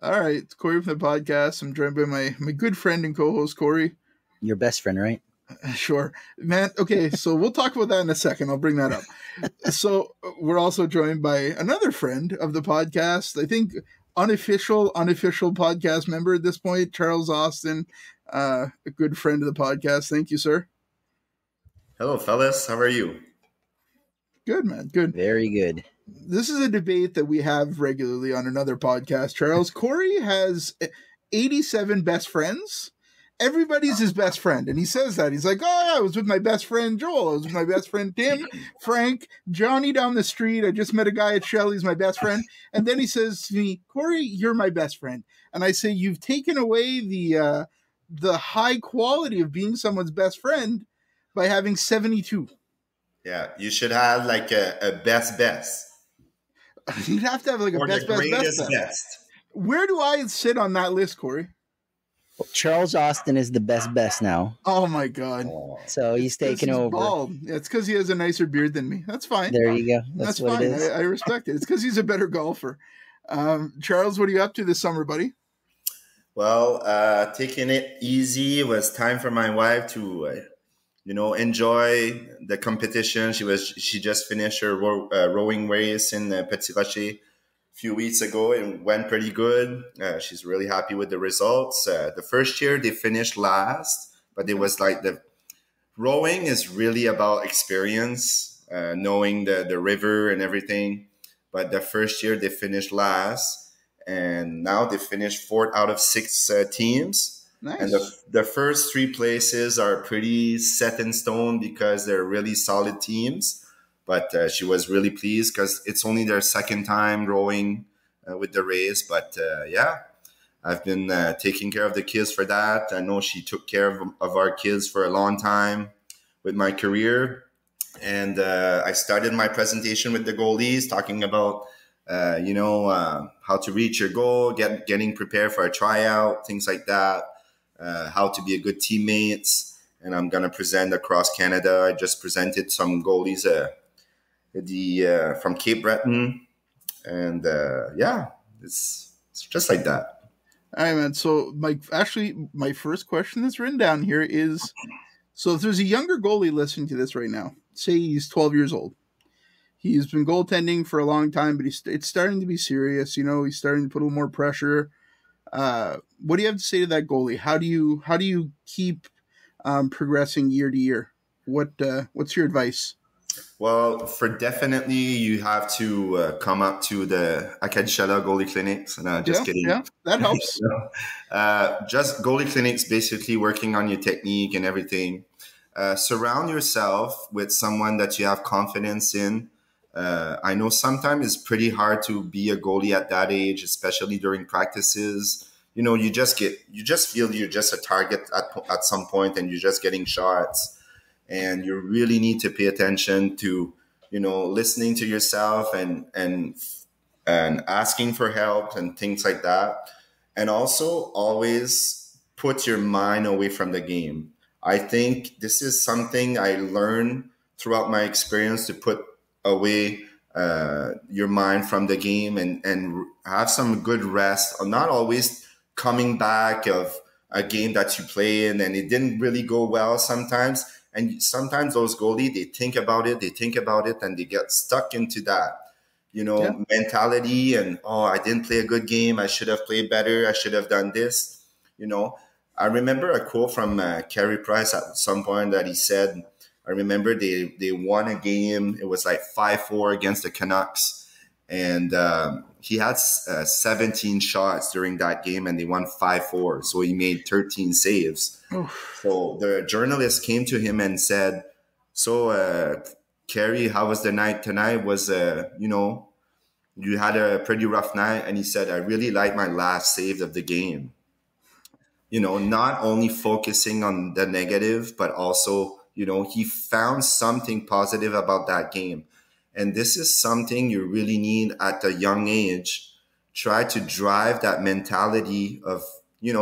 All right, it's Corey from the podcast. I'm joined by my good friend and co-host Corey. Your best friend, right? Sure, man. Okay, so we'll talk about that in a second. I'll bring that up. So we're also joined by another friend of the podcast. I think unofficial podcast member at this point, Charles Austin, a good friend of the podcast. Thank you, sir. Hello, fellas. How are you? Good, man. Good. Very good. This is a debate that we have regularly on another podcast, Charles. Corey has 87 best friends. Everybody's his best friend. And he says that. He's like, oh, yeah, I was with my best friend Joel. I was with my best friend Tim, Frank, Johnny down the street. I just met a guy at Shell. He's my best friend. And then he says to me, Corey, you're my best friend. And I say, you've taken away the high quality of being someone's best friend by having 72. Yeah, you should have like a best. You'd have to have like a or best. Where do I sit on that list, Corey? Well, Charles Austin is the best now. Oh my God! So he's taking over. Bald. Yeah, it's because he has a nicer beard than me. That's fine. There you go. That's what fine. it is. I respect it. It's because he's a better golfer. Charles, what are you up to this summer, buddy? Well, taking it easy. It was time for my wife to enjoy the competition. She just finished her rowing race in Petit Rocher a few weeks ago and went pretty good. She's really happy with the results. The first year they finished last, but it was like the rowing is really about experience, knowing the river and everything. But the first year they finished last, and now they finished fourth out of six teams. Nice. And the first three places are pretty set in stone because they're really solid teams. But she was really pleased because it's only their second time rowing with the race. But I've been taking care of the kids for that. I know she took care of our kids for a long time with my career. And I started my presentation with the goalies talking about, how to reach your goal, getting prepared for a tryout, things like that. How to be a good teammate, and I'm gonna present across Canada. I just presented some goalies from Cape Breton, and it's just like that. All right, man. So my first question that's written down here is: so if there's a younger goalie listening to this right now, say he's 12 years old, he's been goaltending for a long time, but it's starting to be serious. He's starting to put a little more pressure. What do you have to say to that goalie? How do you keep progressing year to year? What's your advice? Well, for definitely you have to come up to the BSHL goalie clinics. Just kidding. Yeah, that helps. Just goalie clinics, basically working on your technique and everything. Surround yourself with someone that you have confidence in. I know sometimes it's pretty hard to be a goalie at that age, especially during practices. You just feel you're just a target at some point, and you're just getting shots. And you really need to pay attention to, listening to yourself and asking for help and things like that. And also always put your mind away from the game. I think this is something I learned throughout my experience, to put away your mind from the game and have some good rest. Not always coming back of a game that you play in and it didn't really go well sometimes. And sometimes those goalies, they think about it, and they get stuck into that, mentality. And, I didn't play a good game. I should have played better. I should have done this. I remember a quote from Carey Price at some point that he said, I remember they won a game. It was like 5-4 against the Canucks. And he had 17 shots during that game, and they won 5-4. So he made 13 saves. So the journalist came to him and said, so, Carey, how was the night tonight? You had a pretty rough night. And he said, I really liked my last save of the game. Not only focusing on the negative, but also, he found something positive about that game. And this is something you really need at a young age. Try to drive that mentality of,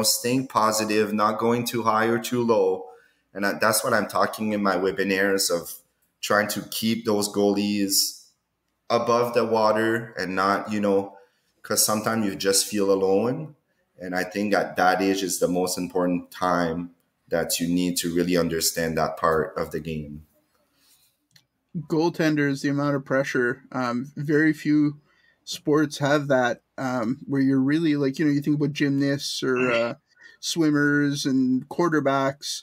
staying positive, not going too high or too low. And that's what I'm talking in my webinars of trying to keep those goalies above the water and not, because sometimes you just feel alone. And I think at that age is the most important time that you need to really understand that part of the game. Goaltenders, the amount of pressure, very few sports have that, where you're really like, you think about gymnasts or swimmers and quarterbacks,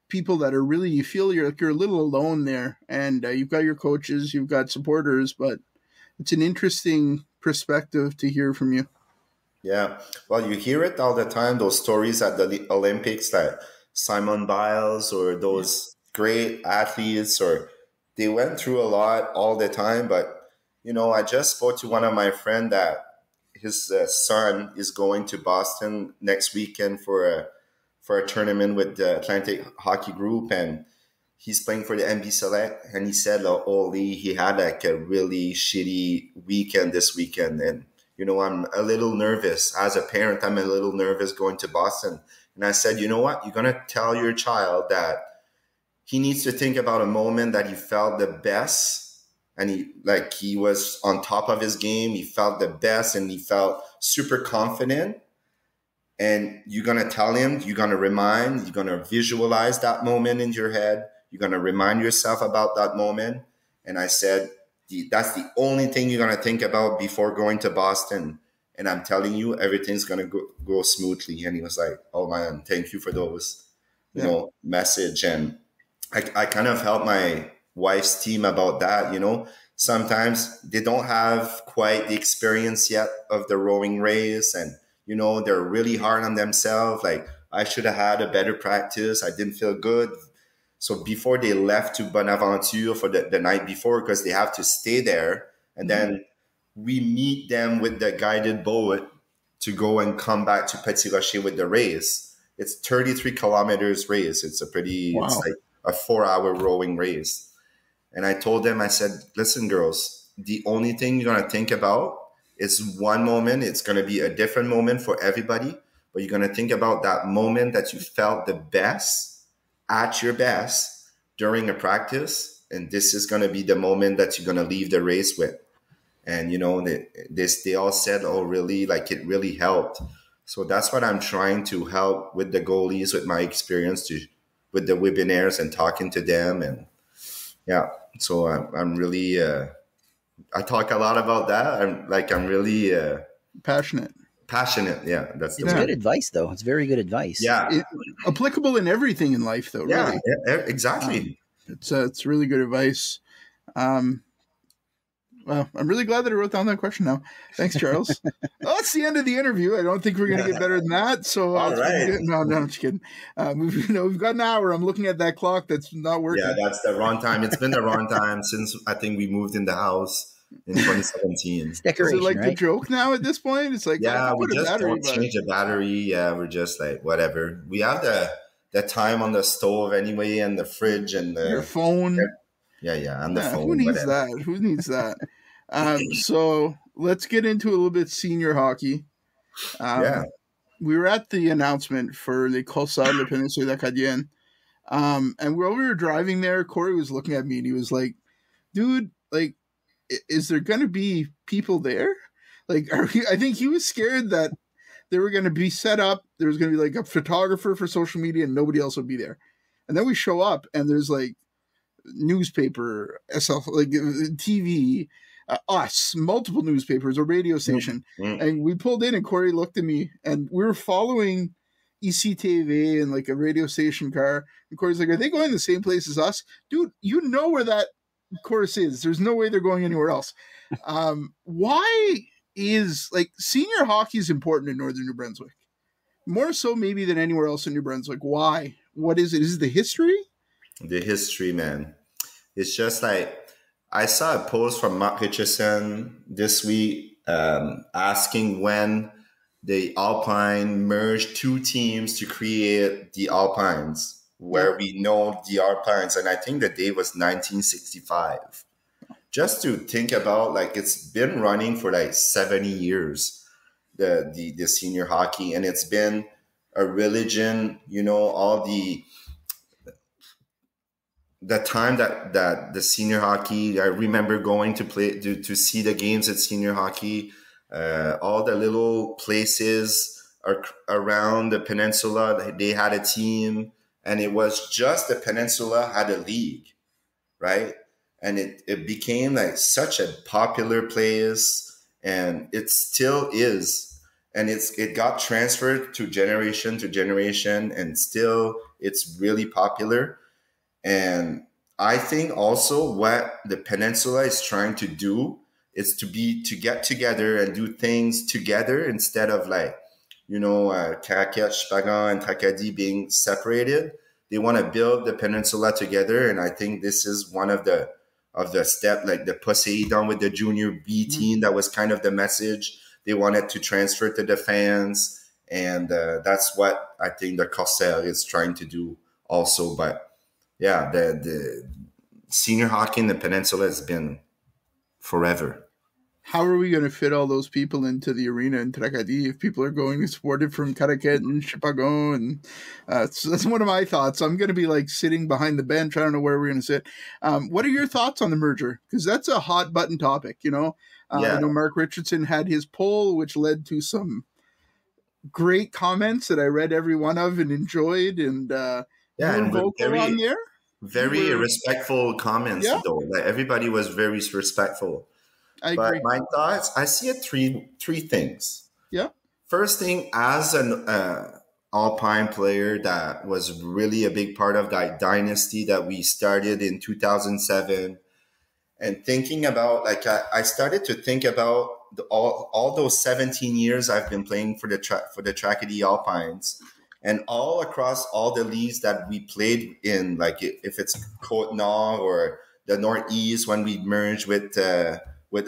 people that are really, you feel you're a little alone there, and you've got your coaches, you've got supporters, but it's an interesting perspective to hear from you. Yeah. Well, you hear it all the time, those stories at the Olympics, like Simone Biles or those great athletes, or they went through a lot all the time. But, I just spoke to one of my friends that his son is going to Boston next weekend for a tournament with the Atlantic Hockey Group, and he's playing for the NB Select. And he said, holy, he had like a really shitty weekend this weekend. And, I'm a little nervous. As a parent, I'm a little nervous going to Boston. And I said, you know what? You're going to tell your child that he needs to think about a moment that he felt the best. And he was on top of his game. He felt the best and he felt super confident. And you're going to tell him, you're going to visualize that moment in your head. You're going to remind yourself about that moment. And I said, that's the only thing you're going to think about before going to Boston. And I'm telling you, everything's going to go smoothly. And he was like, oh man, thank you for those, message. And I kind of helped my wife's team about that. Sometimes they don't have quite the experience yet of the rowing race. And, they're really hard on themselves. Like, I should have had a better practice. I didn't feel good. So before they left to Bonaventure for the night before, because they have to stay there, and then we meet them with the guided boat to go and come back to Petit Rocher with the race. It's 33 kilometers race. It's it's like a 4-hour rowing race. And I told them, I said, listen, girls, the only thing you're going to think about is one moment. It's going to be a different moment for everybody, but you're going to think about that moment that you felt the best, at your best during a practice, and this is going to be the moment that you're going to leave the race with. And they all said, oh really, like it really helped. So that's what I'm trying to help with the goalies, with my experience, with the webinars and talking to them. And so I'm really I talk a lot about that. I'm really passionate. Yeah, that's it's good advice, though. It's very good advice. Yeah, applicable in everything in life, though. Yeah, really. Exactly. It's really good advice. Well, I'm really glad that I wrote down that question now. Thanks, Charles. Well, that's the end of the interview. I don't think we're going to get better than that. So, all right. No, I'm just kidding. We've got an hour. I'm looking at that clock that's not working. Yeah, that's the wrong time. It's been the wrong time since I think we moved in the house in 2017. It's decoration, is it like right? the joke now at this point? It's like, we just don't change the battery. Yeah, we're just like, whatever. We have the time on the stove anyway, and the fridge and your phone. Yeah, and the phone. Who needs that? Who needs that? So let's get into a little bit senior hockey. We were at the announcement for the Corsade de Péninsule Acadienne. And while we were driving there, Corey was looking at me and he was like, dude, like, is there going to be people there? Like, I think he was scared that they were going to be set up. There was going to be like a photographer for social media and nobody else would be there. And then we show up and there's like newspaper, like TV, us, multiple newspapers, a radio station. And we pulled in and Corey looked at me and we were following ECTV and like a radio station car. And Corey's like, are they going the same place as us? Dude, you know where that course is. There's no way they're going anywhere else. Why is like senior hockey is important in Northern New Brunswick? More so maybe than anywhere else in New Brunswick. Why? What is it? Is it the history? The history, man. It's just like, I saw a post from Mark Richardson this week asking when the Alpine merged two teams to create the Alpines, where we know the Alpines. And I think the date was 1965. Just to think about, like, it's been running for like 70 years, the senior hockey. And it's been a religion, all the time that the senior hockey, I remember going to play to see the games at senior hockey. all the little places around the peninsula, they had a team, and it was just the peninsula had a league, right? And it became like such a popular place, and it still is. And it got transferred to generation, and still it's really popular. And I think also what the peninsula is trying to do is to get together and do things together instead of like, Caracat, Chupagan, and Tracadie being separated. They want to build the peninsula together, and I think this is one of the step, like the Poseidon with the junior B team. That was kind of the message they wanted to transfer to the fans, and that's what I think the Corsair is trying to do also. But yeah, the senior hockey in the peninsula has been forever. How are we going to fit all those people into the arena in Tracadie if people are going to support it from Caraquet and Chupagon? And so that's one of my thoughts. I'm going to be like sitting behind the bench. I don't know where we're going to sit. What are your thoughts on the merger? Because that's a hot button topic, Yeah. I know Mark Richardson had his poll, which led to some great comments that I read every one of and enjoyed. And you were vocal on there. Very respectful comments, though. Like everybody was very respectful. I agree. My thoughts, I see it three things. Yeah. First thing, as an Alpine player that was really a big part of that dynasty that we started in 2007, and thinking about, like, I started to think about all those 17 years I've been playing for the Tracadie Alpines, and all across all the leagues that we played in, like if it's Côte Nord or the Northeast when we merged with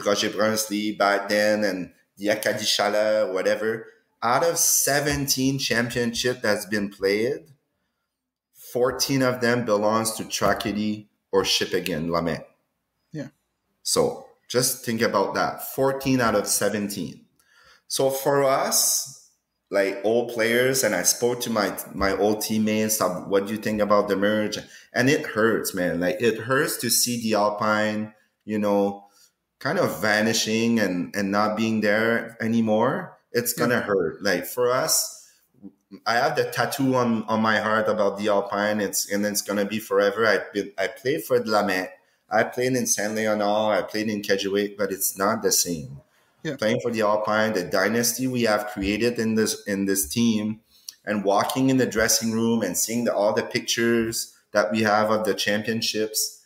Roger Brun's league back then, and the Acadie Chaleur, whatever. Out of 17 championships that's been played, 14 of them belongs to Tracadie or Shippagan, Lamette. Yeah. So just think about that. 14 out of 17. So for us, like old players, and I spoke to my old teammates, what do you think about the merge? And it hurts, man. Like it hurts to see the Alpine, kind of vanishing and not being there anymore. It's gonna hurt. Like for us, I have the tattoo on my heart about the Alpine. It's gonna be forever. I played for Lamette. I played in Saint Leonard. I played in Kedgewick, but it's not the same. Yeah. Playing for the Alpine, the dynasty we have created in this team, and walking in the dressing room and seeing all the pictures that we have of the championships.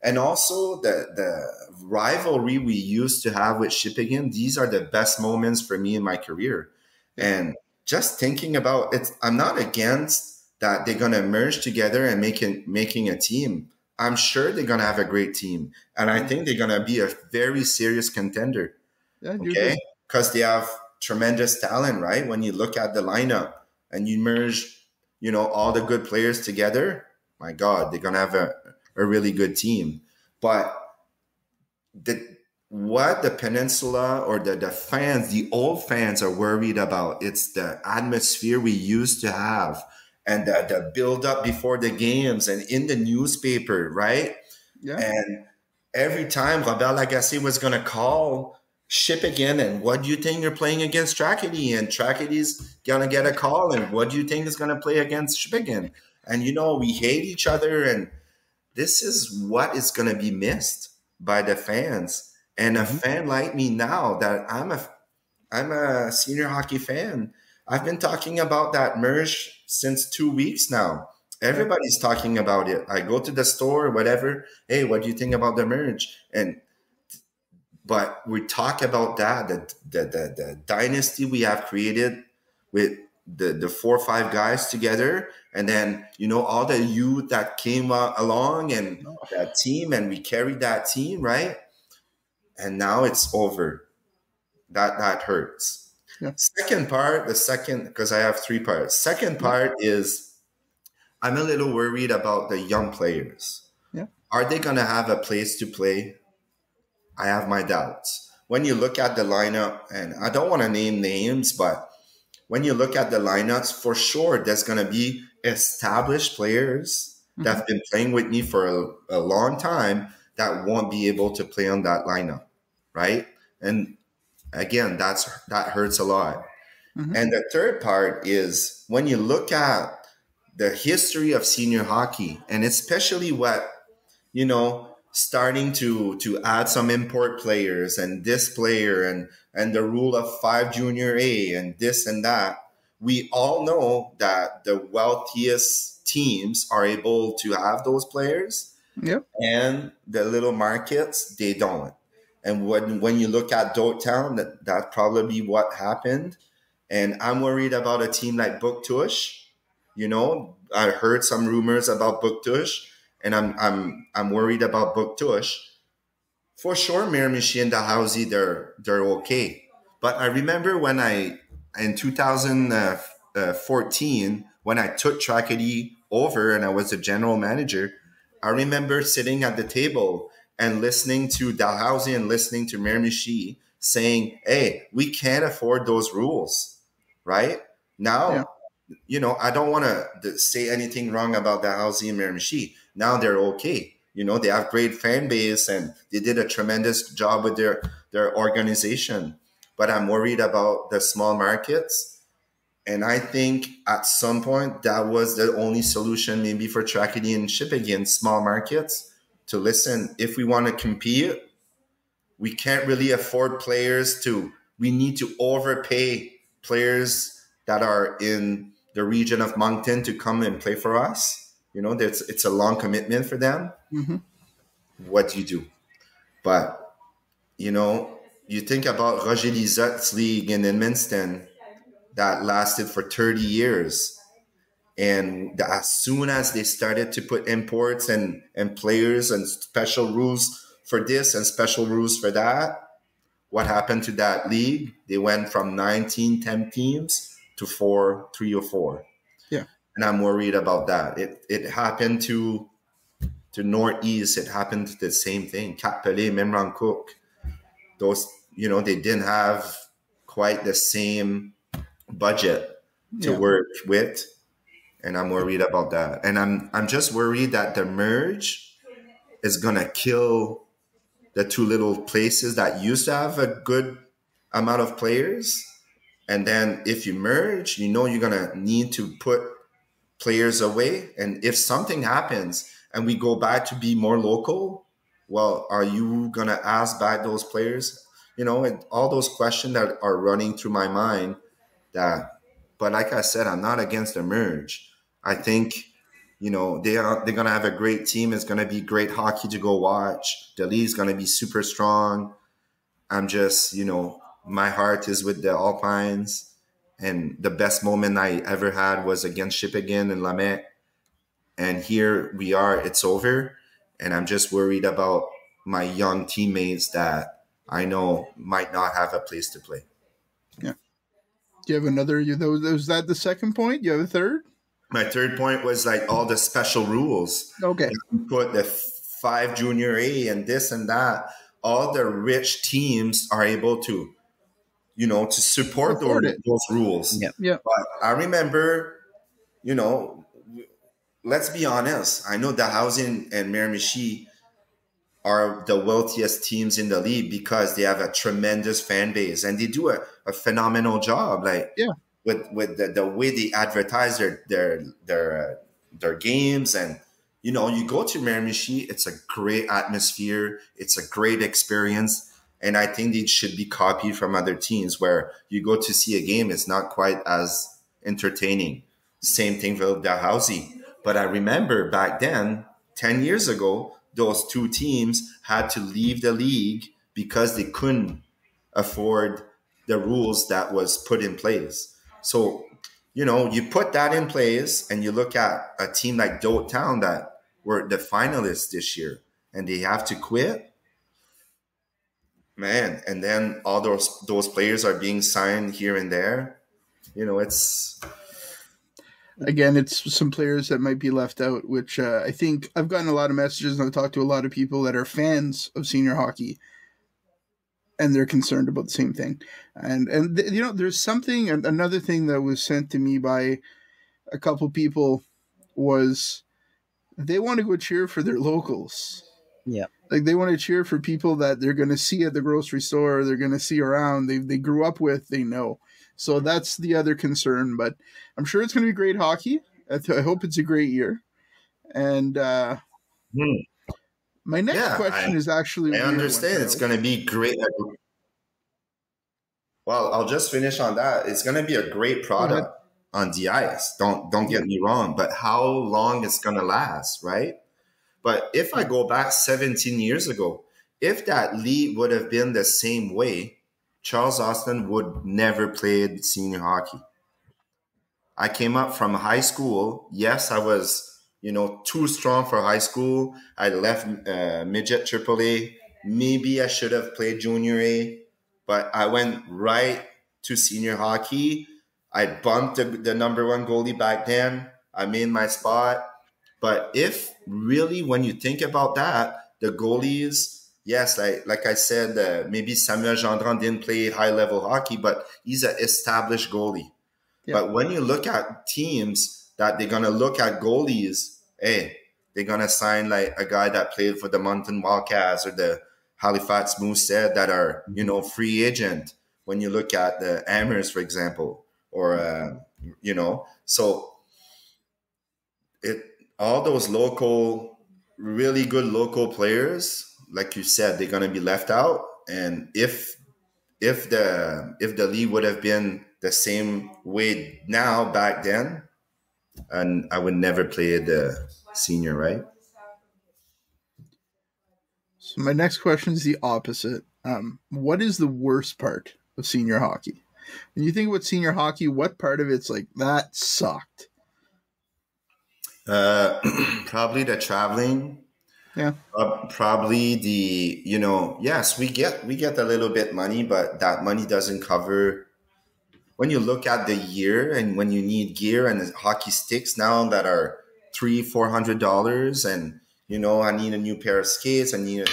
And also the rivalry we used to have with Shippagan, these are the best moments for me in my career. And just thinking about it, I'm not against that they're going to merge together and making a team. I'm sure they're going to have a great team. And I think they're going to be a very serious contender. Yeah, okay? Because they have tremendous talent, right? When you look at the lineup and you merge, all the good players together, my God, they're going to have a really good team. But what the peninsula or the fans, the old fans are worried about, it's the atmosphere we used to have and the build up before the games and in the newspaper, right? Yeah. And every time Robert Lagacé was going to call Shippagan, and what do you think you're playing against Tracadie? And Tracadie's going to get a call, and what do you think is going to play against Shippagan? And, we hate each other, and this is what is going to be missed by the fans. And a fan like me now, that I'm a senior hockey fan, I've been talking about that merge since 2 weeks now. Everybody's talking about it. I go to the store, whatever. Hey, what do you think about the merge? But we talk about that, the dynasty we have created with the 4 or 5 guys together, and then all the youth that came along and that team, and we carried that team, right? And now it's over. That hurts. Yeah. Because I have 3 parts. Second part is I'm a little worried about the young players. Yeah. Are they going to have a place to play? I have my doubts. When you look at the lineup, and I don't want to name names, but when you look at the lineups, for sure, there's going to be established players that have been playing with me for a long time that won't be able to play on that lineup, right? And Again, that hurts a lot. Mm-hmm. And the third part is when you look at the history of senior hockey, and especially what, starting to add some import players and this player and the rule of 5 junior A and this and that, we all know that the wealthiest teams are able to have those players, Yep. and the little markets, they don't. And when you look at Dottown, that probably what happened. And I'm worried about a team like Buktush. I heard some rumors about Buktush, and I'm worried about Buktush. For sure, Miramichi and Dalhousie, they're okay. But I remember when in 2014, when I took Tragedy over and I was the general manager, I remember sitting at the table and listening to Dalhousie and listening to Miramichi saying, hey, we can't afford those rules, right? Now, I don't want to say anything wrong about Dalhousie and Miramichi. Now they're okay. They have great fan base and they did a tremendous job with their organization. But I'm worried about the small markets. And I think at some point that was the only solution maybe for Tragedy and Shippagan, small markets, to listen. If we want to compete, we can't really afford we need to overpay players that are in the region of Moncton to come and play for us. It's a long commitment for them. Mm-hmm. What do you do? But, you think about Roger Lizotte's league in Edmundston that lasted for 30 years. And as soon as they started to put imports and players and special rules for this and special rules for that, what happened to that league? They went from 10 teams to 3 or 4. Yeah. And I'm worried about that. It happened to Northeast. It happened to the same thing. Cap Pelé, Memran Cook. Those, they didn't have quite the same budget to work with. And I'm worried about that. And I'm just worried that the merge is going to kill the two little places that used to have a good amount of players. And then if you merge, you're going to need to put players away. And if something happens and we go back to be more local, well, are you going to ask back those players? And all those questions that are running through my mind but like I said, I'm not against the merge. I think, they're going to have a great team. It's going to be great hockey to go watch. The league's going to be super strong. I'm just, my heart is with the Alpines. And the best moment I ever had was against Shippagan and Lamette. And here we are, it's over. And I'm just worried about my young teammates that I know might not have a place to play. Yeah. Do you have another? Was that the second point? You have a third? My third point was like all the special rules. Okay. Put the 5 junior A and this and that. All the rich teams are able to, to support those rules. Yeah. Yeah. But I remember, let's be honest. I know Dalhousie and Miramichi are the wealthiest teams in the league because they have a tremendous fan base and they do a phenomenal job. With the way they advertise their games. And you go to Miramichi, it's a great atmosphere, it's a great experience, and I think they should be copied from other teams where you go to see a game, it's not quite as entertaining. Same thing with Dalhousie. But I remember back then, 10 years ago, those two teams had to leave the league because they couldn't afford the rules that was put in place. So, you put that in place and you look at a team like Dottown that were the finalists this year and they have to quit. Man, and then all those players are being signed here and there. It's... Again, it's some players that might be left out, which I think I've gotten a lot of messages and I've talked to a lot of people that are fans of senior hockey. And they're concerned about the same thing. And there's something, another thing that was sent to me by a couple people was they want to go cheer for their locals. Yeah. Like they want to cheer for people that they're going to see at the grocery store, they're going to see around, they grew up with, they know. So that's the other concern. But I'm sure it's going to be great hockey. I hope it's a great year. And my next question is actually. I understand it's going to be great. Well, I'll just finish on that. It's going to be a great product on the ice. Don't get me wrong, but how long it's going to last, right? But if I go back 17 years ago, if that league would have been the same way, Charles Austin would never played senior hockey. I came up from high school. Yes, I was, too strong for high school. I left midget AAA. Maybe I should have played junior A, but I went right to senior hockey. I bumped the number one goalie back then. I made my spot. But if really, when you think about that, the goalies, yes, like I said, maybe Samuel Gendron didn't play high-level hockey, but he's an established goalie. Yeah. But when you look at teams that they're going to look at goalies, hey, they're going to sign like a guy that played for the Moncton Wildcats or the Halifax Moosehead that are, free agent. When you look at the Amers, for example, or, so all those really good local players, like you said, they're going to be left out. And if the league would have been the same way now back then, and I would never play the senior, right? So my next question is the opposite. What is the worst part of senior hockey? When you think about senior hockey, what part of it's like that sucked? Probably the traveling. Yeah. Probably the, yes, we get a little bit money, but that money doesn't cover. When you look at the year and when you need gear and hockey sticks now that are $300-400, and I need a new pair of skates, I need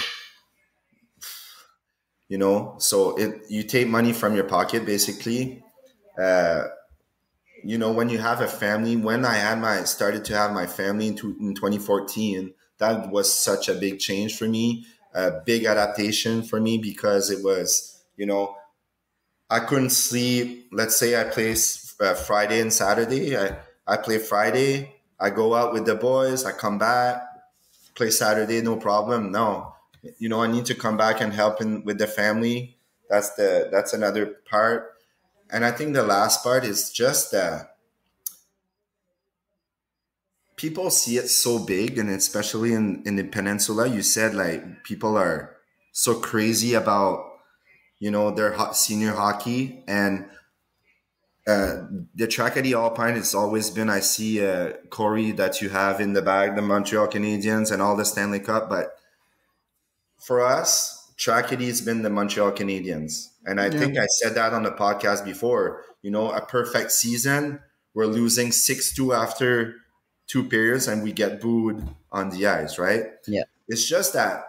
so you take money from your pocket basically. When you have a family, when I started to have my family in 2014, that was such a big change for me, a big adaptation for me, because it was, I couldn't sleep. Let's say I play Friday and Saturday. I play Friday. I go out with the boys. I come back, play Saturday, no problem. No, I need to come back and help with the family. That's another part. And I think the last part is just that people see it so big, and especially in the peninsula, you said like people are so crazy about, their senior hockey. And the track at the Alpine, it's always been, I see Corey that you have in the bag, the Montreal Canadiens and all the Stanley Cup. But for us, Trackety has been the Montreal Canadiens. And I think I said that on the podcast before, a perfect season, we're losing 6-2 after 2 periods and we get booed on the ice, right? Yeah. It's just that,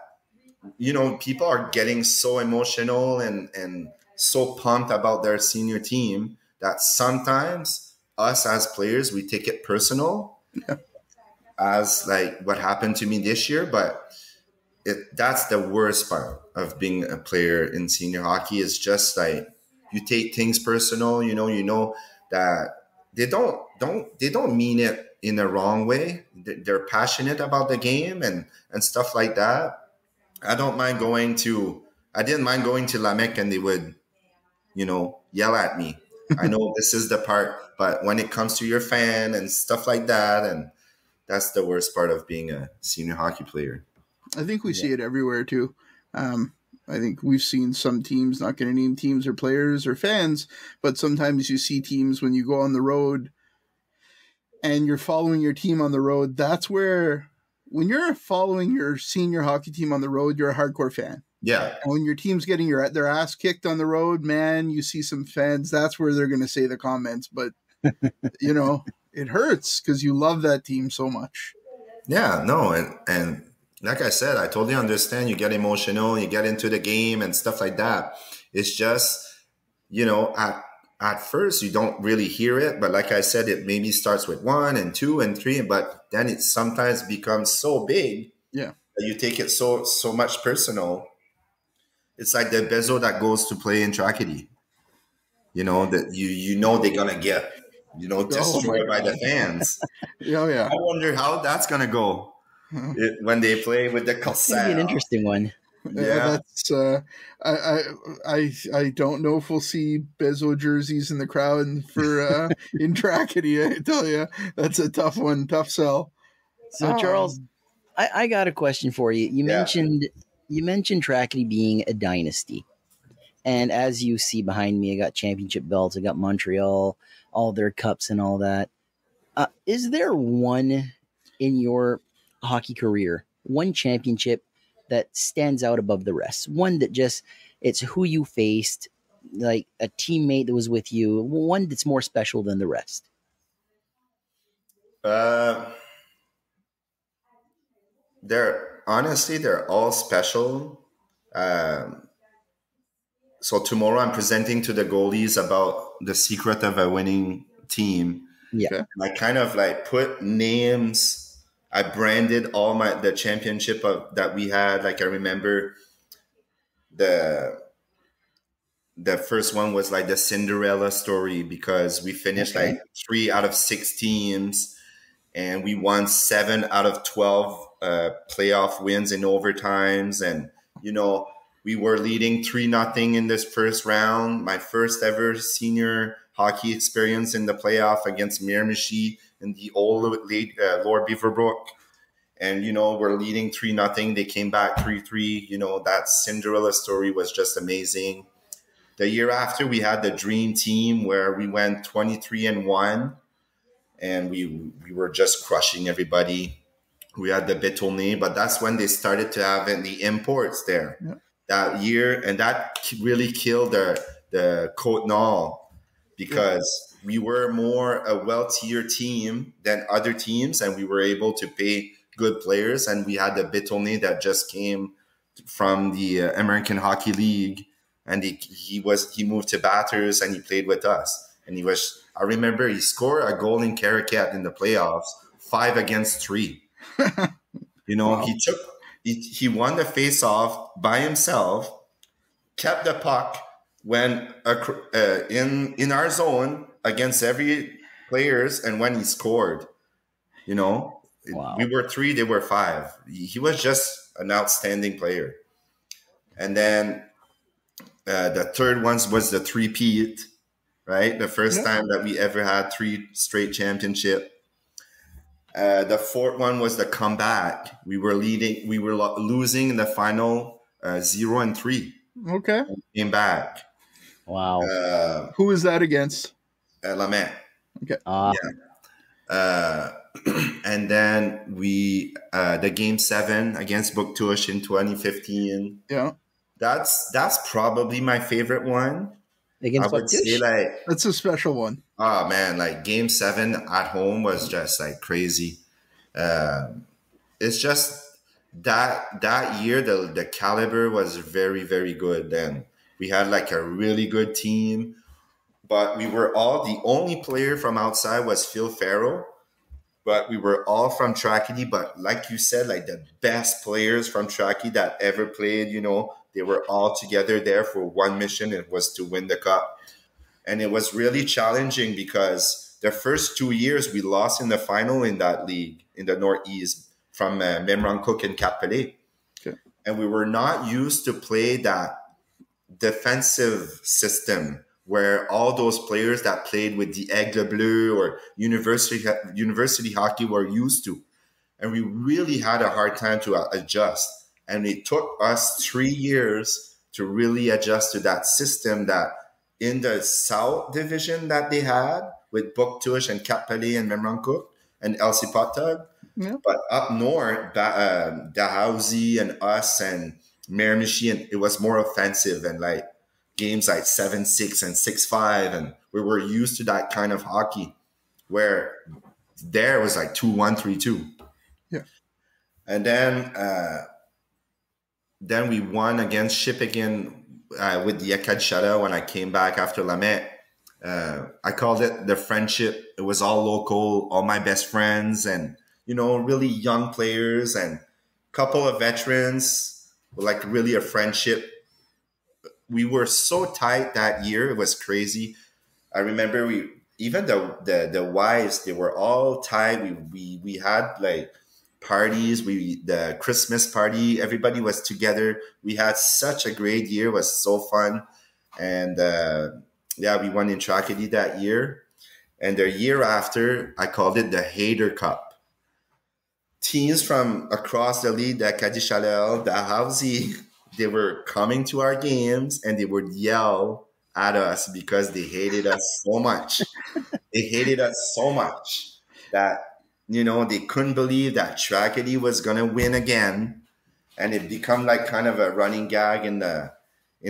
people are getting so emotional and so pumped about their senior team that sometimes us as players, we take it personal as like what happened to me this year. But that's the worst part of being a player in senior hockey, is just like you take things personal. That they don't mean it in a wrong way. They're passionate about the game and stuff like that. I didn't mind going to Lamech and they would, yell at me. I know this is the part, but when it comes to your fan and stuff like that, and that's the worst part of being a senior hockey player. I think we see it everywhere too. I think we've seen some teams, not going to name teams or players or fans, but sometimes you see teams when you go on the road and you're following your team on the road. That's where, when you're following your senior hockey team on the road, you're a hardcore fan. Yeah. And when your team's getting their ass kicked on the road, man, you see some fans, that's where they're going to say the comments. But, it hurts because you love that team so much. Yeah, no. And like I said, I totally understand. You get emotional, you get into the game and stuff like that. It's just, at first you don't really hear it. But like I said, it maybe starts with 1 and 2 and 3, but then it sometimes becomes so big You take it so much personal. It's like the bezo that goes to play in Trackety. You know that you know they're gonna get Oh my destroyed by the God. fans. Yeah, yeah. I wonder how that's gonna go when they play with the It's going to be an Corsairs. interesting one. Yeah, That's I don't know if we'll see Bezo jerseys in the crowd and for in Trackety. I tell you, that's a tough one, tough sell. So, Charles, I got a question for you. yeah. You mentioned Trackety being a dynasty. And as you see behind me, I got championship belts. I got Montreal, all their cups and all that. Is there one in your hockey career, one championship that stands out above the rest? One that just, it's who you faced, like a teammate that was with you, one that's more special than the rest? Uh, they're all special. Um, so tomorrow I'm presenting to the goalies about the secret of a winning team. Yeah. Okay. I kind of like put names. I branded all the championship that we had. Like I remember the first one was like the Cinderella story because we finished Okay. like 3 out of 6 teams, and we won 7 out of 12 playoff wins in overtimes, and we were leading 3-0 in this first round. My first ever senior hockey experience in the playoff against Miramichi in the old Lord Beaverbrook. And, we're leading 3-0. They came back 3-3. That Cinderella story was just amazing. The year after, we had the dream team where we went 23-1, and we were just crushing everybody. We had the Bétonné, but that's when they started to have the imports there. Yeah. That year, and that really killed the Côte-Nord because we were more a wealthier team than other teams, and we were able to pay good players. And we had the Bétonné that just came from the American Hockey League, and he moved to Bathurst and he played with us. And I remember he scored a goal in Caracat in the playoffs, 5-3. Wow. He won the face-off by himself, kept the puck, went in our zone against every players, and when he scored, Wow. we were 3, they were 5. He was just an outstanding player. And then the third one was the three-peat, right? The first time that we ever had 3 straight championship. The fourth one was the comeback. We were losing in the final 0-3. Okay. Came back. Wow. Who is that against? Lamette. Okay. And then the game 7 against Bouctouche in 2015. Yeah. That's probably my favorite one. Against I would say like That's a special one. oh man, like game 7 at home was just like crazy. It's just that year the caliber was very, very good. And we had like a really good team, but we were all the only player from outside was Phil Farrell, but we were all from Trackety. But like you said, like the best players from Trackety that ever played, they were all together there for one mission. It was to win the cup. And it was really challenging because the first 2 years we lost in the final in that league in the Northeast from Memrancook and Cap-Pelé. Okay. And we were not used to play that defensive system where all those players that played with the Aigle Bleu or university hockey were used to. And we really had a hard time to adjust. And it took us 3 years to really adjust to that system that in the South Division that they had with Bouctouche and Cap-Pelé and Memrancook and Elsie Potug. Yeah. But up north, Dahousie and us and Miramichi, and it was more offensive and like games like 7-6 and 6-5. And we were used to that kind of hockey where there was like 2-1, 3-2. Yeah. And then we won against Shippagan with the Ekad when I came back after Lamette. I called it the friendship. It was all local, all my best friends and, really young players. And couple of veterans, like really a friendship. We were so tight that year. It was crazy. I remember even the wives, they were all tight. We had like parties. The Christmas party, everybody was together. We had such a great year. It was so fun. And yeah, we won in Tracadie that year. And the year after, I called it the Hater Cup. Teams from across the league, the Acadie Chaleur, the Hausi, they were coming to our games and they would yell at us because they hated us so much. They hated us so much that, they couldn't believe that Tracadie was going to win again. And it become like kind of a running gag in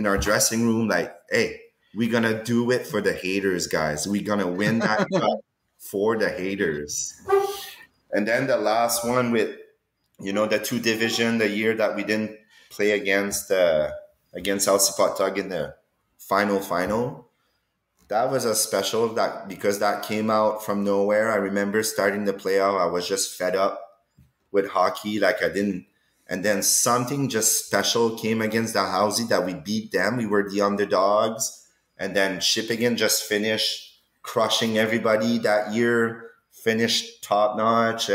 our dressing room. Like, hey, we're going to do it for the haters, guys. We're going to win that cup for the haters. And then the last one with, the 2 division, the year that we didn't play against Alcipotag in the final. That was a special because that came out from nowhere. I remember starting the playoff. I was just fed up with hockey. And then something just special came against the Hausi that we beat them. We were the underdogs. And then Shippagan just finished crushing everybody that year, finished top notch,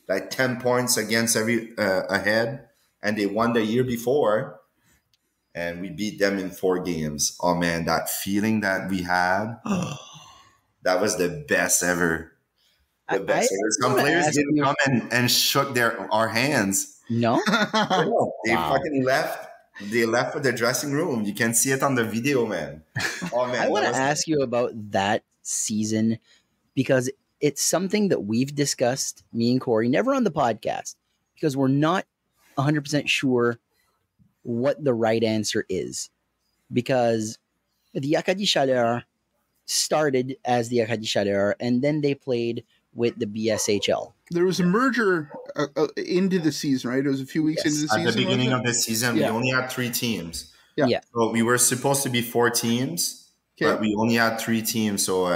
like 10 points against ahead. And they won the year before. And we beat them in 4 games. Oh, man, that feeling that we had, that was the best ever. The best ever. Some players didn't come and shook our hands. No? They fucking left. They left for the dressing room. You can see it on the video, man. Oh, man. I want to ask you about that season because it's something that we've discussed, me and Corey, never on the podcast, because we're not 100% sure what the right answer is, because the Acadie Chaleur started as the Acadie Chaleur and then they played with the BSHL. There was a merger into the season, right? It was a few weeks into the season. At the beginning of the season, we only had 3 teams. Yeah. So we were supposed to be 4 teams, but we only had 3 teams. So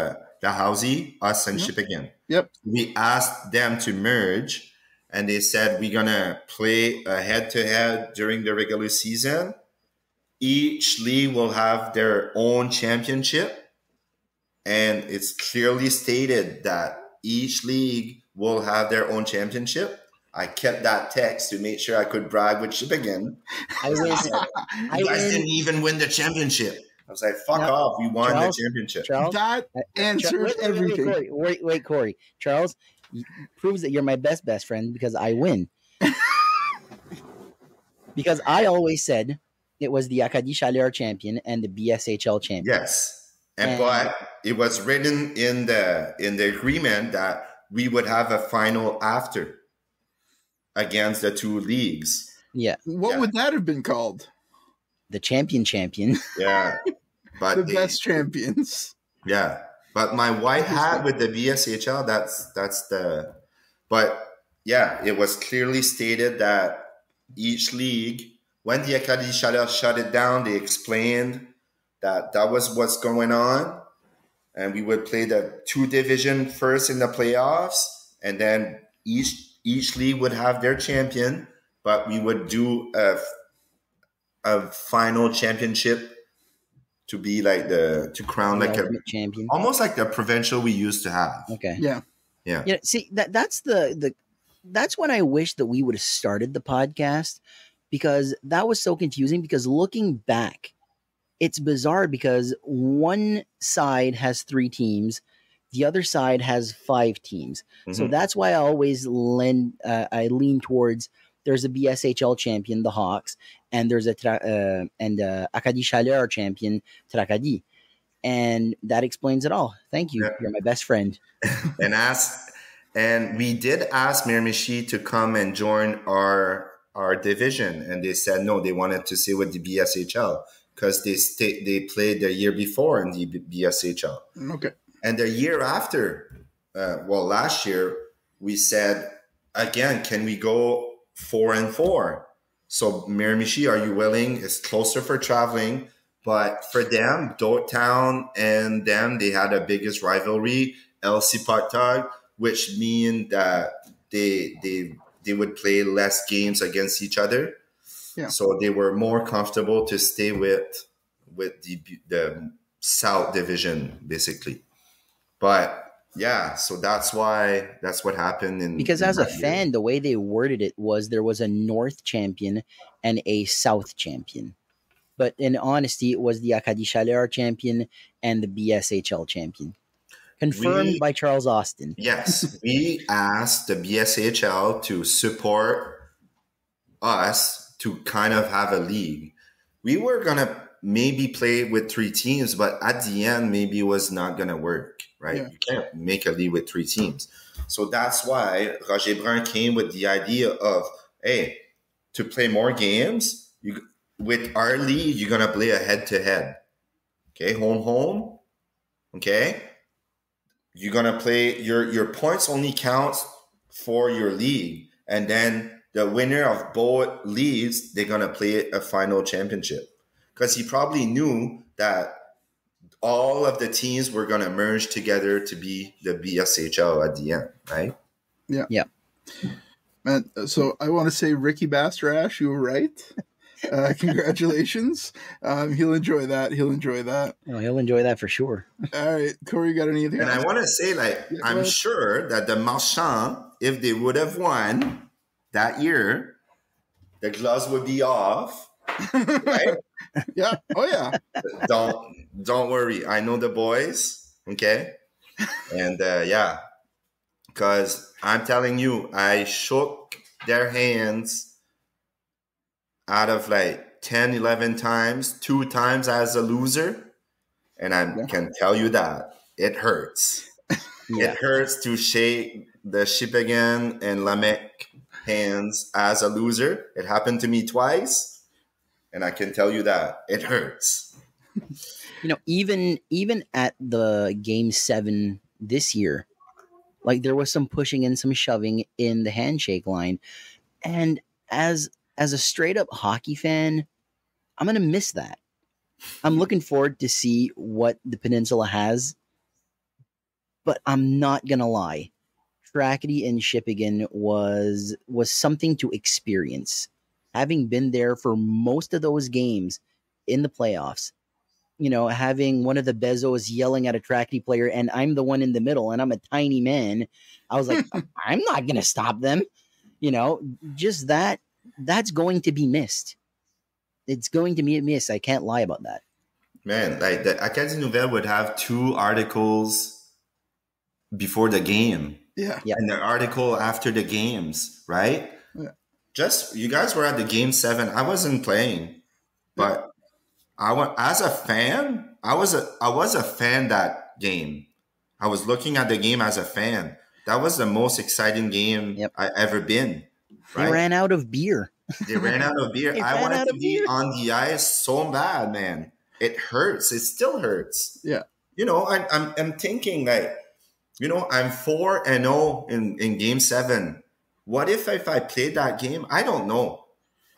the Hausi, us, and Shippagan. Yep. We asked them to merge. And they said, we're going to play a head-to-head during the regular season. Each league will have their own championship. And it's clearly stated that each league will have their own championship. I kept that text to make sure I could brag with Shippagan. You guys didn't even win the championship. I was like, fuck off. We won the championship. Charles, that answers everything. Wait, Corey. Charles, proves that you're my best friend because I win. Because I always said it was the Acadie Chaleur champion and the BSHL champion. Yes. But it was written in the agreement that we would have a final after against the 2 leagues. Yeah. What would that have been called? The champion. Yeah. But the best champions. Yeah. But my white hat with the BSHL, but yeah, it was clearly stated that each league, when the Acadie Chaleur shut it down, they explained that was what's going on. And we would play the 2 division first in the playoffs. And then each league would have their champion, but we would do a final championship to be like to crown like a champion, almost like the provincial we used to have. Okay. Yeah. See, that's that's when I wish that we would have started the podcast, because that was so confusing. Because looking back, it's bizarre because one side has 3 teams, the other side has 5 teams. Mm-hmm. So that's why I always lean towards there's a BSHL champion, the Hawks, and there's Acadie Chaleur champion, Tracadie. And that explains it all. Thank you. Yeah. You're my best friend. And we did ask Miramichi to come and join our division, and they said no, they wanted to stay with the BSHL because they played the year before in the BSHL. Okay. And the year after, last year, we said, again, can we go 4-4? So Miramichi, are you willing? It's closer for traveling, but for them, Dortown and them, they had the biggest rivalry, Alcipotag, which mean that they they would play less games against each other. Yeah. So they were more comfortable to stay with the South Division, basically. But yeah, so that's what happened Because in as a that year. fan, the way they worded it was there was a North champion and a South champion. But in honesty, it was the Acadie Chaleur champion and the BSHL champion. Confirmed by Charles Austin. Yes, we asked the BSHL to support us to kind of have a league. We were going to maybe play with 3 teams, but at the end, maybe it was not going to work, right? Yeah. You can't make a league with 3 teams. So that's why Roger Brun came with the idea of, hey, to play more games, with our league, you're going to play a head-to-head. Okay, home. Okay? You're going to play, your points only count for your league. And then the winner of both leagues, they're going to play a final championship. Because he probably knew that all of the teams were going to merge together to be the BSHL at the end, right? Yeah. Yeah. Man, so I want to say, Ricky Bastrash, you were right. Congratulations. He'll enjoy that. Oh, he'll enjoy that for sure. All right. Corey, you got anything And else? I want to say, I'm sure that the Marchand, if they would have won that year, the gloves would be off, right? Yeah. Oh, yeah. Don't worry. I know the boys, okay? And yeah, because I'm telling you, I shook their hands out of 10, 11 times, 2 times as a loser. And I can tell you that it hurts. Yeah. It hurts to shake the Shippagan and Lamec hands as a loser. It happened to me twice. And I can tell you that it hurts. Even at the game 7 this year, there was some pushing and some shoving in the handshake line. And as a straight up hockey fan, I'm going to miss that. I'm looking forward to see what the Peninsula has, but I'm not going to lie. Tracadie and Shippagan was something to experience. Having been there for most of those games in the playoffs, having one of the Bezos yelling at a Tracadie player, and I'm the one in the middle, and I'm a tiny man. I was like, I'm not going to stop them. Just that's going to be missed. It's going to be missed. I can't lie about that. Man, the Acadie Nouvelle would have 2 articles before the game. Yeah. And the article after the games, right? Yeah. Just, you guys were at the game 7. I wasn't playing, but as a fan, I was a fan that game. I was looking at the game as a fan. That was the most exciting game I ever been. Right? They ran out of beer. I wanted to be on the ice so bad, man. It hurts. It still hurts. Yeah. I'm thinking I'm 4-0 in game 7. What if I played that game? I don't know.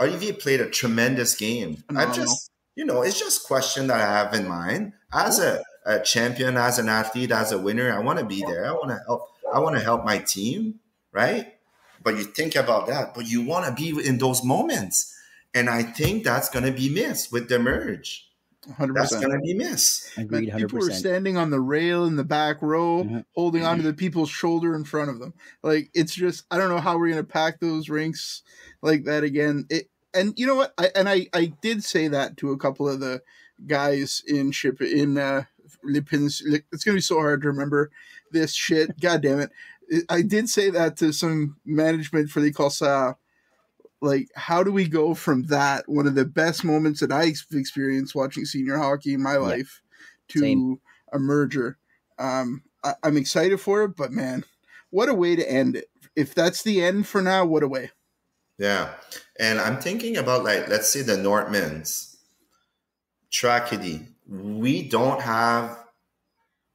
Olivier played a tremendous game. I'm just, it's just a question that I have in mind. As a champion, as an athlete, as a winner, I want to be there. I want to help my team, right? But you think about that, but you want to be in those moments. And I think that's going to be missed with the merge. 100%. That's going to be missed. Agreed, 100%. People were standing on the rail in the back row, holding onto the people's shoulder in front of them. It's just, I don't know how we're going to pack those rinks like that again. And you know what? I did say that to a couple of the guys in Le Pins. It's going to be so hard to remember this shit. God damn it. I did say that to some management for the Corsairs. How do we go from that, one of the best moments that I've experienced watching senior hockey in my life, to a merger? I'm excited for it, but man, what a way to end it. If that's the end for now, what a way. Yeah. And I'm thinking about, let's say the Northmans, Tracadie. We don't have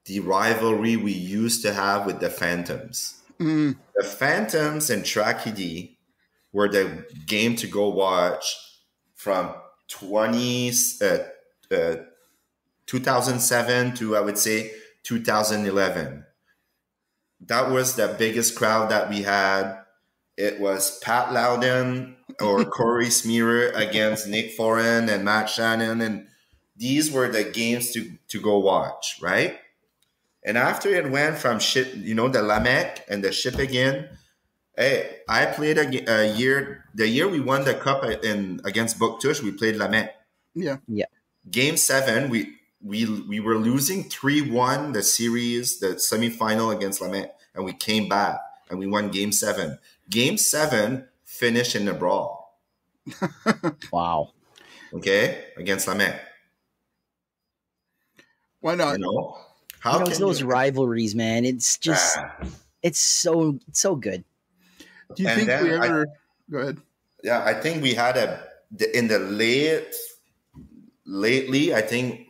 the rivalry we used to have with the Phantoms. The Phantoms and Tracadie were the game to go watch from 2007 to, I would say, 2011. That was the biggest crowd that we had. it was Pat Loudon or Corey Smearer against Nick Foran and Matt Shannon. And these were the games to go watch, right? And after it went from ship, the Lamec and the ship again, hey, I played a year, the year we won the cup against Bouctouche, we played Lamec. Yeah. Yeah. Game 7, we were losing 3-1 the series, the semifinal against Lamec, and we came back and we won Game 7. Game 7 finished in a brawl. Wow. Okay, against Lamec. Why not? How it's those rivalries, man. It's just it's so good. Do you think we ever? Go ahead. Yeah, I think we had in the lately. I think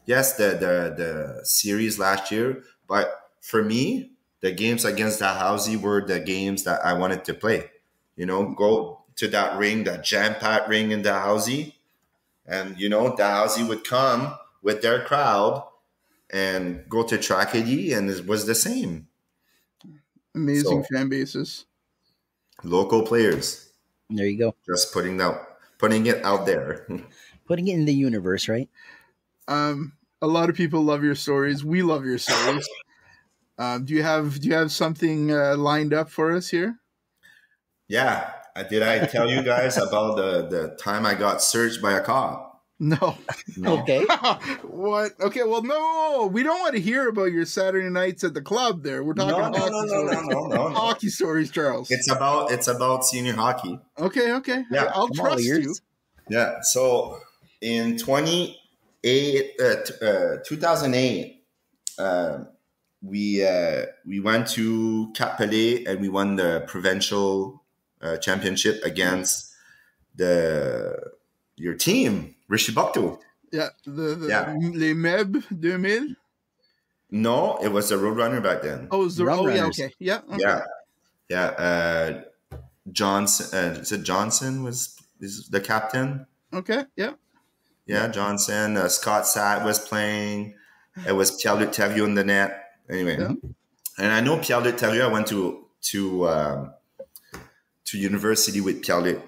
the series last year, but for me, the games against Dalhousie were the games that I wanted to play. Go to that ring, that jam-packed ring in Dalhousie, and Dalhousie would come with their crowd and go to Tracadie, and it was the same. Amazing fan bases. Local players. There you go. Just putting it out there. Putting it in the universe, right? A lot of people love your stories. We love your stories. Do you have something lined up for us here? Yeah. Did I tell you guys about the time I got searched by a cop? No. Okay. What? Okay. Well, no, we don't want to hear about your Saturday nights at the club. There, we're talking no. hockey stories, Charles. It's about senior hockey. Okay. Yeah, I'll trust you. Yeah. So in 2008, we went to Cap Pelé and we won the provincial championship against your team, Rishi Bukto. Yeah, Les Meb 2000. No, it was the Roadrunner back then. Oh, it was the okay. Yeah. Okay. Yeah. Johnson. Is it Johnson is the captain? Okay. Yeah. Yeah, Johnson. Scott Satt was playing. It was Pierre-Luc Tavio in the net. Anyway, and I know Pierre-Luc Tavio. I went to university with Pierre-Luc.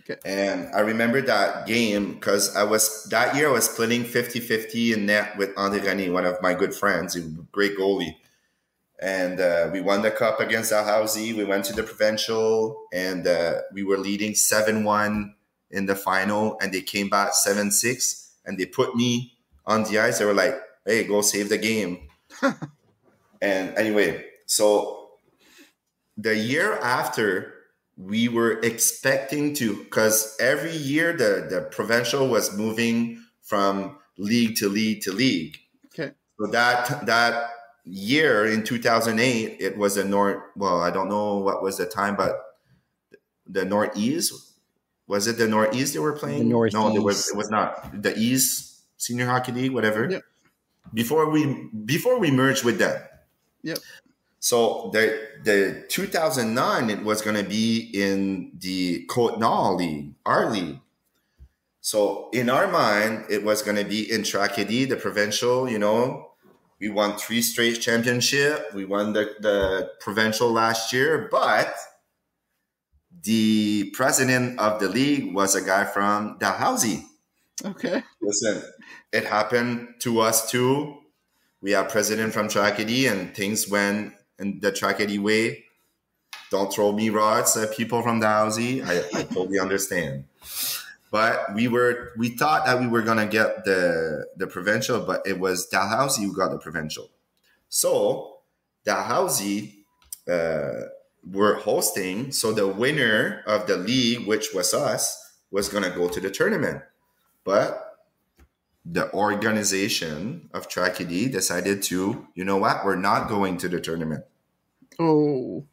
Okay. And I remember that game because that year I was splitting 50-50 in net with André René, one of my good friends, a great goalie. And we won the cup against Dalhousie. We went to the provincial and we were leading 7-1 in the final, and they came back 7-6 and they put me on the ice. They were like, hey, go save the game. And anyway, so the year after, we were expecting because every year the provincial was moving from league to league to league. Okay. So that year in 2008, it was I don't know what was the time, but the Northeast. Was it the Northeast they were playing? The Northeast. No, it was not. The East Senior Hockey League, whatever. Yep. Before we merged with them. Yep. So the 2009, it was going to be in the Côte-Nord League, our league. So in our mind, it was going to be in Tracadie, the provincial. We won 3 straight championship. We won the provincial last year, but the president of the league was a guy from Dalhousie. Okay. Listen, it happened to us too. We have president from Tracadie, and things went in the Tracadie way. Don't throw me rods at people from Dalhousie. I totally understand. But we thought that we were gonna get the provincial, but it was Dalhousie who got the provincial. So Dalhousie were hosting. So the winner of the league, which was us, was gonna go to the tournament. But the organization of Tracadie decided to, you know what, we're not going to the tournament. Oh.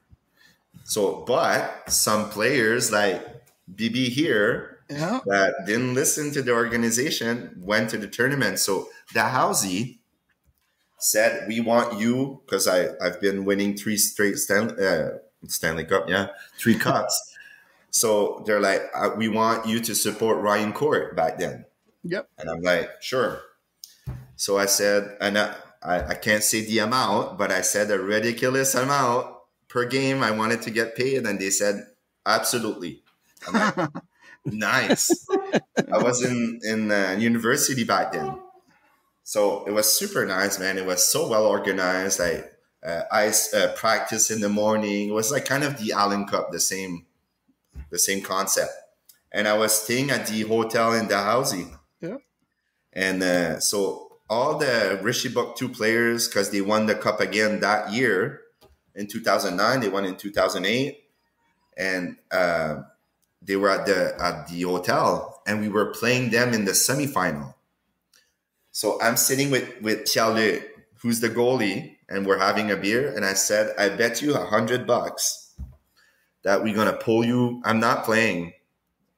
So, but some players like BB here that didn't listen to the organization went to the tournament. So Dalhousie said, we want you, because I've been winning 3 straight Stanley Cup, 3 cups. So they're like, we want you to support Ryan Court back then. Yep. And I'm like, sure. So I said, and I can't say the amount, but I said a ridiculous amount per game I wanted to get paid? And they said, absolutely. I'm like, nice. I was in university back then. So it was super nice, man. It was so well organized. I practiced in the morning. It was like kind of the Allen Cup, the same concept. And I was staying at the hotel in Dalhousie. Yeah. And so all the Rishi Book 2 players, because they won the cup again that year in 2009, they won in 2008. And they were at the hotel, and we were playing them in the semifinal. So I'm sitting with Charlie, who's the goalie, and we're having a beer. And I said, I bet you $100 that we're going to pull you. I'm not playing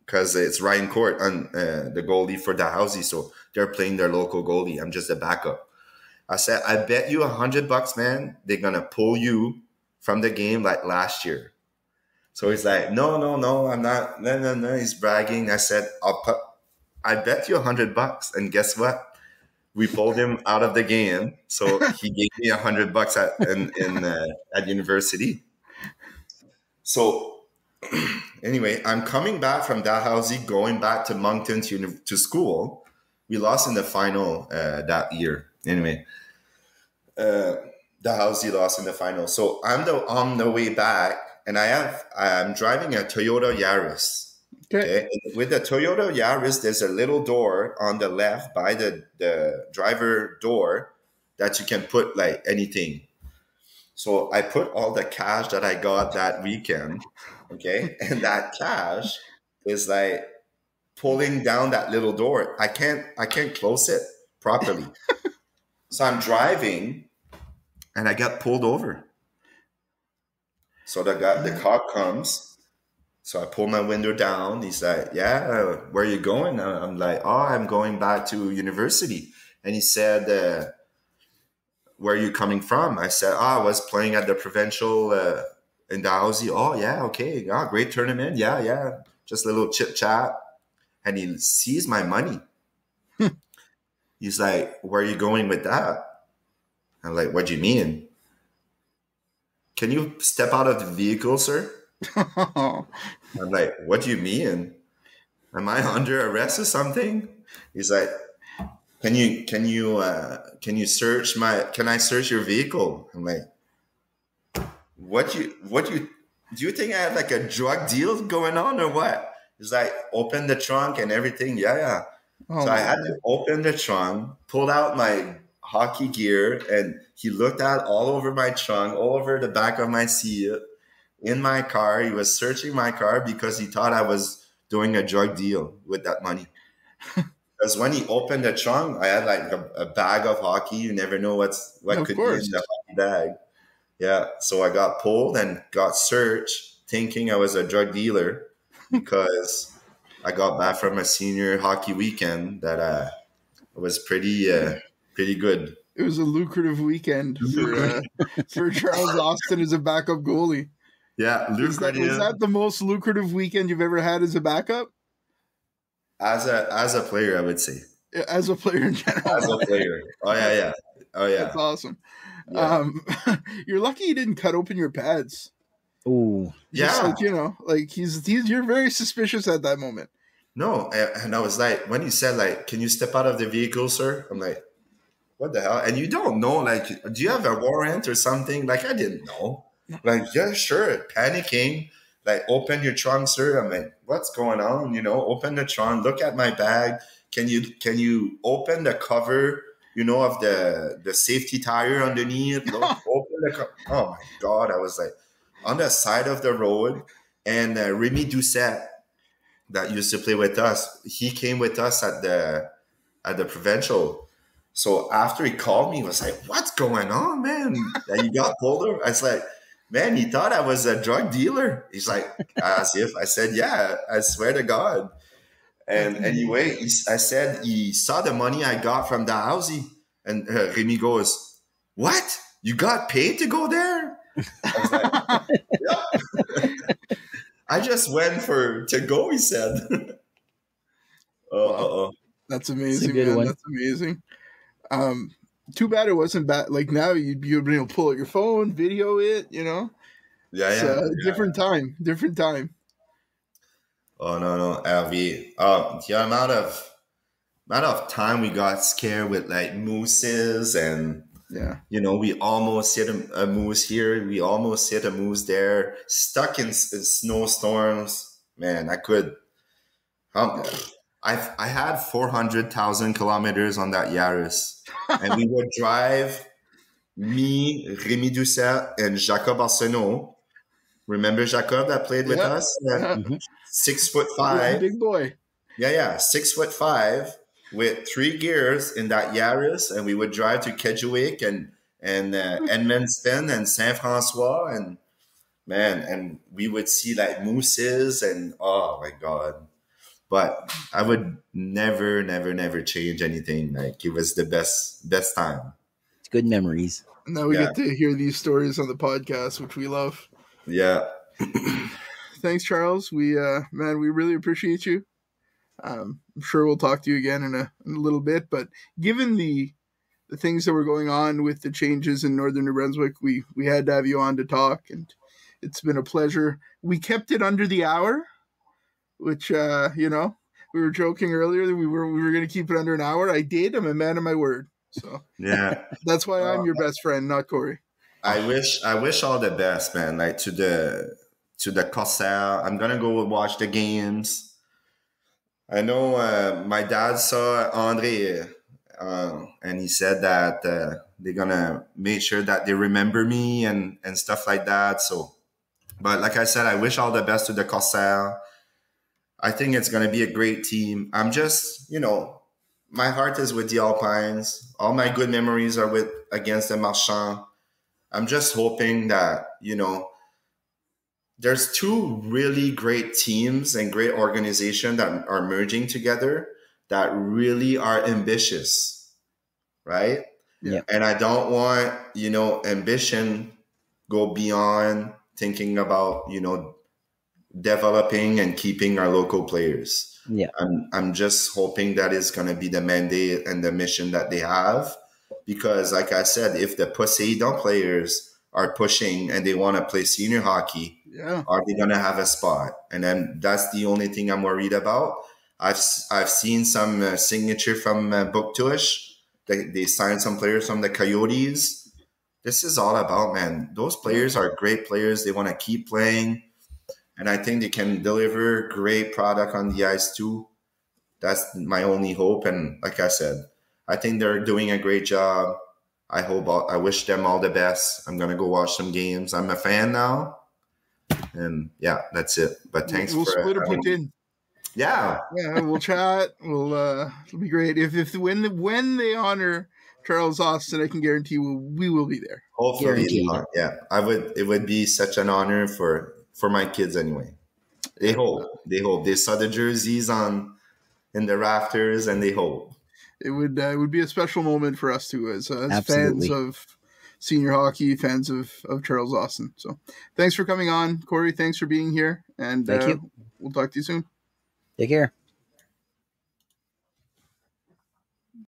because it's Ryan Court, on the goalie for Dalhousie. So they're playing their local goalie. I'm just a backup. I said, I bet you $100, man, they're going to pull you from the game like last year. So he's like, no, I'm not. No. He's bragging. I said, I bet you $100. And guess what? We pulled him out of the game, so he gave me $100 at university. So anyway, I'm coming back from Dalhousie, going back to Moncton to school. We lost in the final that year. Anyway, Dalhousie lost in the final. So I'm on the way back, and I'm driving a Toyota Yaris. Okay. With the Toyota Yaris, there's a little door on the left by the driver door that you can put like anything. So I put all the cash that I got that weekend, okay? And that cash is like pulling down that little door. I can't close it properly. So I'm driving and I got pulled over. So the cop comes. So I pull my window down. He's like, yeah, where are you going? I'm like, oh, I'm going back to university. And he said, where are you coming from? I said, I was playing at the provincial in Dalhousie. Oh, yeah, okay. Oh, great tournament. Yeah. Just a little chit chat. And he sees my money. He's like, where are you going with that? I'm like, what do you mean? Can you step out of the vehicle, sir? I'm like, what do you mean? Am I under arrest or something? He's like, can I search your vehicle? I'm like, do you think I have like a drug deal going on or what? He's like, open the trunk and everything. Yeah. So I had to open the trunk, pulled out my hockey gear, and he looked at all over my trunk, all over the back of my seat. In my car, he was searching my car because he thought I was doing a drug deal with that money. Because when he opened the trunk, I had like a bag of hockey. You never know what could be in the hockey bag. Yeah, so I got pulled and got searched, thinking I was a drug dealer because I got back from a senior hockey weekend that was pretty good. It was a lucrative weekend for Charles Austin as a backup goalie. Yeah, lucrative. Was that the most lucrative weekend you've ever had as a backup? As a player, I would say. As a player in general. As a player. Oh yeah. That's awesome. Yeah. You're lucky you didn't cut open your pads. Oh, yeah. You're very suspicious at that moment. No, and I was like, when he said like, "Can you step out of the vehicle, sir?" I'm like, "What the hell?" And you don't know, like, do you have a warrant or something? Like, I didn't know. Like, yeah, sure. Panicking. Like, open your trunk, sir. I'm like, what's going on? Open the trunk. Look at my bag. Can you open the cover? Of the safety tire underneath. Open the cover. Oh my God! I was like on the side of the road, and Remy Doucette, that used to play with us, he came with us at the provincial. So after he called me, he was like, "What's going on, man? That you got pulled over?" I was like, "Man, he thought I was a drug dealer." He's like, as if I said, "Yeah, I swear to God." And anyway, I said he saw the money I got from Dalhousie, and Remy goes, "What? You got paid to go there?" I was like, "Yeah." I just went to go, he said. Wow. That's amazing, man. One. That's amazing. Too bad it wasn't bad. Like, now you'd be able to pull out your phone, video it, Yeah, It's yeah, a yeah. different time. Different time. Oh no, Alvi. The amount of time we got scared with like mooses, and Yeah. we almost hit a moose here, we almost hit a moose there, stuck in snowstorms. Man, I could. Um, Yeah. I had 400,000 kilometers on that Yaris, and we would drive. Me, Rémi Doucet, and Jacob Arsenault. Remember Jacob that played with Yeah. us? Yeah. Mhm. 6'5". Big boy. Yeah, 6'5", with 3 gears in that Yaris, and we would drive to Kedgewick and Edmundston and Saint Francois, and man, and we would see like mooses, and oh my god! But I would never, never, never change anything. Like, it was the best time. It's good memories. Now we Yeah, get to hear these stories on the podcast, which we love. yeah. Thanks, Charles. We we really appreciate you. I'm sure we'll talk to you again in a little bit. But given the things that were going on with the changes in northern New Brunswick, we had to have you on to talk, and it's been a pleasure. We kept it under the hour, which we were joking earlier that we were going to keep it under an hour. I did. I'm a man of my word. So Yeah. that's why I'm your best friend, not Corey. I wish all the best, man. Like, to the Corsair. I'm gonna go watch the games. I know my dad saw Andre, and he said that they're gonna make sure that they remember me and stuff like that. So, but like I said, I wish all the best to the Corsair. I think it's gonna be a great team. I'm just, my heart is with the Alpines. All my good memories are against the Marchands. I'm just hoping that, there's two really great teams and great organizations that are merging together that really are ambitious, right? Yeah. And I don't want, ambition go beyond thinking about, developing and keeping our local players. Yeah. I'm just hoping that is going to be the mandate and the mission that they have. Because, like I said, if the Poseidon players are pushing and they want to play senior hockey, are they going to have a spot? And then that's the only thing I'm worried about. I've seen some signature from Buktush. They signed some players from the Coyotes. This is all about, man. Those players are great players. They want to keep playing. And I think they can deliver great product on the ice too. That's my only hope. And like I said, I think they're doing a great job. I wish them all the best. I'm going to go watch some games. I'm a fan now. And yeah, that's it. But thanks We'll for split a put in. Yeah. Yeah, we'll chat. It'll be great. If when they honor Charles Austin, I can guarantee we will be there. Hopefully. Guaranteed. Yeah. It would be such an honor for my kids anyway. They hope. They saw the jerseys in the rafters, and they hope. It would be a special moment for us too, as fans Absolutely. of senior hockey, fans of Charles Austin. So thanks for coming on, Corey. Thanks for being here, and Thank you. We'll talk to you soon. Take care.